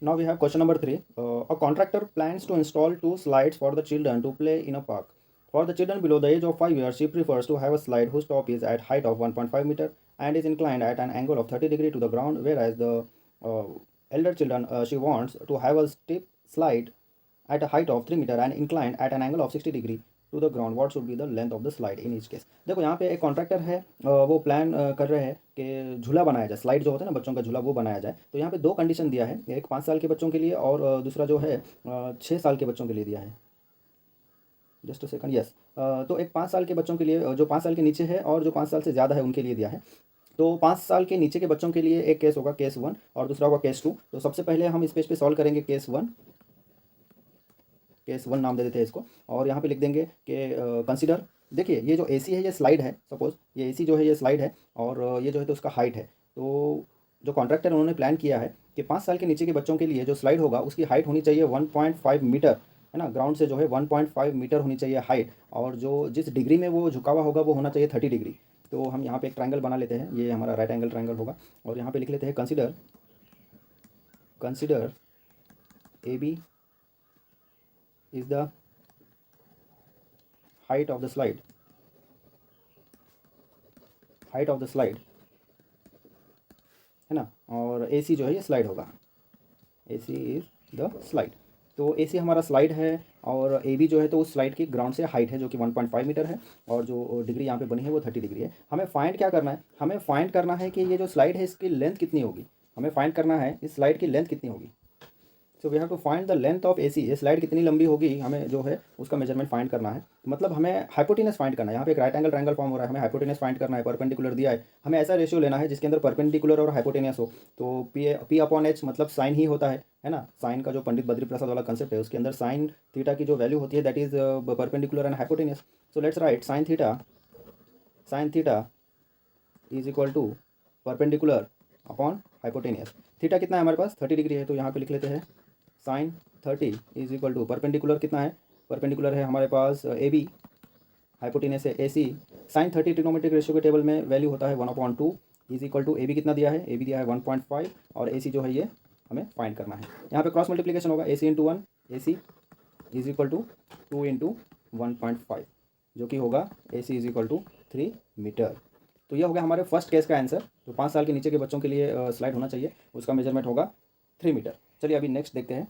Now we have question number 3. A contractor plans to install 2 slides for the children to play in a park. For the children below the age of 5 years, she prefers to have a slide whose top is at height of 1.5 meter and is inclined at an angle of 30 degree to the ground, whereas the uh, elder children, she wants to have a steep slide at a height of 3 meter and inclined at an angle of 60 degree to the ground what should be the length of the slide in each case. देखो यहाँ पे एक contractor है, वो plan कर रहे हैं कि झूला बनाया जाए, स्लाइड जो होता है ना बच्चों का झूला, वो बनाया जाए। तो यहाँ पे 2 कंडीशन दिया है, एक 5 साल के बच्चों के लिए और दूसरा जो है 6 साल के बच्चों के लिए दिया है। Just a second, yes. तो एक 5 साल के बच्चों के लिए, जो 5 साल के नीचे है और जो 5 साल से ज़्यादा है उनके लिए दिया है। तो 5 साल के नीचे के बच्चों के लिए एक केस होगा केस 1 और दूसरा होगा केस 2। तो सबसे पहले हम इस पेज पे सॉल्व करेंगे केस 1, केस 1 नाम दे देते हैं इसको, और यहाँ पे लिख देंगे कि कंसीडर। देखिए ये जो एसी है ये स्लाइड है, सपोज ये एसी जो है ये स्लाइड है और ये जो है तो उसका हाइट है। तो जो कॉन्ट्रैक्टर उन्होंने प्लान किया है कि 5 साल के नीचे के बच्चों के लिए जो स्लाइड होगा उसकी हाइट होनी चाहिए 1.5 मीटर, है ना, ग्राउंड से जो है 1.5 मीटर होनी चाहिए हाइट, और जो जिस डिग्री में वो झुका हुआ होगा वो होना चाहिए 30 डिग्री। तो हम यहाँ पे एक ट्रायंगल बना लेते हैं, ये हमारा राइट एंगल ट्रायंगल होगा, और यहाँ पे लिख लेते हैं consider, consider A B is the height of the slide, height of the slide, है ना, और AC जो है ये स्लाइड होगा, AC इज द स्लाइड। तो AC हमारा स्लाइड है और AB जो है तो उस स्लाइड की ग्राउंड से हाइट है जो कि 1.5 मीटर है, और जो डिग्री यहाँ पे बनी है वो 30 डिग्री है। हमें फाइंड क्या करना है, हमें फाइंड करना है कि ये जो स्लाइड है इसकी लेंथ कितनी होगी, हमें फाइंड करना है इस स्लाइड की लेंथ कितनी होगी। So we have to find the length of AC, ये स्लाइड कितनी लंबी होगी हमें जो है उसका मेजरमेंट फाइंड करना है। मतलब हमें हाइपोटेनस फाइंड करना है, यहाँ पे एक राइट एंगल ट्रायंगल फॉर्म हो रहा है, हमें हाइपोटेनस फाइंड करना है, परपेंडिकुलर दिया है, हमें ऐसा रेशियो लेना है जिसके अंदर परपेंडिकुलर और हाइपोटेनस हो। तो P अपॉन H मतलब साइन ही होता है ना, साइन का जो पंडित बद्री प्रसाद वाला कंसेप्ट है उसके अंदर साइन थीटा की जो वैल्यू होती है that is perpendicular and hypotenuse. So let's write sine theta, sine theta is equal to perpendicular upon hypotenuse. Theta कितना है हमारे पास 30 डिग्री है, तो यहाँ पे लिख लेते हैं sine 30 is equal to perpendicular कितना है, परपेंडिकुलर है हमारे पास AB, हाइपोटेनियस है AC। साइन 30 ट्रिग्नोमेट्रिक रेशियो के टेबल में वैल्यू होता है 1/2 इज इक्वल टू AB कितना दिया है, AB दिया है 1.5 और AC जो है ये हमें फाइंड करना है। यहाँ पे क्रॉस मल्टीप्लिकेशन होगा AC into 1, AC is equal to 2 into 1.5 जो कि होगा AC is equal to 3 metre. तो ये हो गया हमारे फर्स्ट केस का आंसर, जो 5 साल के नीचे के बच्चों के लिए स्लाइड होना चाहिए उसका मेजरमेंट होगा 3 मीटर। चलिए अभी नेक्स्ट देखते हैं।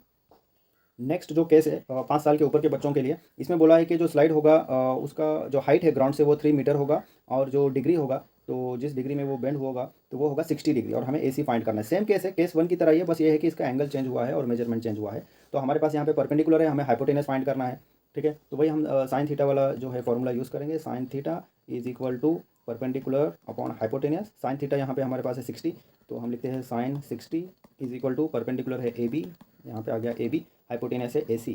नेक्स्ट जो केस है 5 साल के ऊपर के बच्चों के लिए, इसमें बोला है कि जो स्लाइड होगा उसका जो हाइट है ग्राउंड से वो 3 मीटर होगा, और जो डिग्री होगा तो जिस डिग्री में वो बेंड होगा तो वो होगा 60 डिग्री, और हमें AC फाइंड करना है। सेम केस है, केस 1 की तरह ही है, बस ये है कि इसका एंगल चेंज हुआ है और मेजरमेंट चेंज हुआ है। तो हमारे पास यहाँ पे परपेंडिकुलर है, हमें हाइपोटेनस फाइंड करना है, ठीक है। तो वही हम साइन थीटा वाला जो है फॉर्मूला यूज़ करेंगे, sine theta is equal to perpendicular upon hypotenuse. Sine theta यहाँ पे हमारे पास है 60, तो हम लिखते हैं sine 60 is equal to perpendicular है AB, यहाँ पे आ गया AB, हाइपोटेनियस है AC,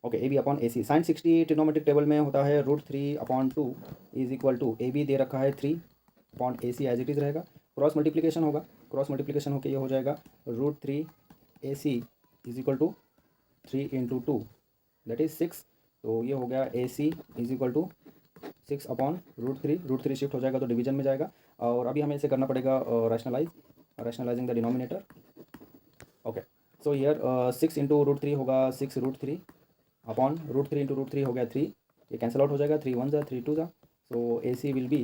okay AB upon AC। Sine 60 trigonometric table में होता है √3/2 इज इक्वल टू AB दे रखा है 3 upon AC as it is रहेगा। क्रॉस मल्टीप्लिकेशन होगा, क्रॉस मल्टीप्लिकेशन होकर ये हो जाएगा √3 AC is equal to 3 into 2 that is 6। तो ये हो गया AC is equal to 6 upon √3 shift हो जाएगा तो डिवीजन में जाएगा, और अभी हमें इसे करना पड़ेगा rationalising the denominator. Okay, so here 6 into √3 होगा 6√3 अपॉन √3 इंटू √3 हो गया 3, ये कैंसिल आउट हो जाएगा, 3 1 3 2 so AC will be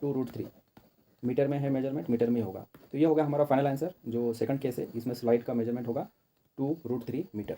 2√3। Metre में है मेजरमेंट, मीटर में होगा। तो ये होगा हमारा फाइनल आंसर। जो सेकंड केस है इसमें स्लाइड का मेजरमेंट होगा 2√3 मीटर।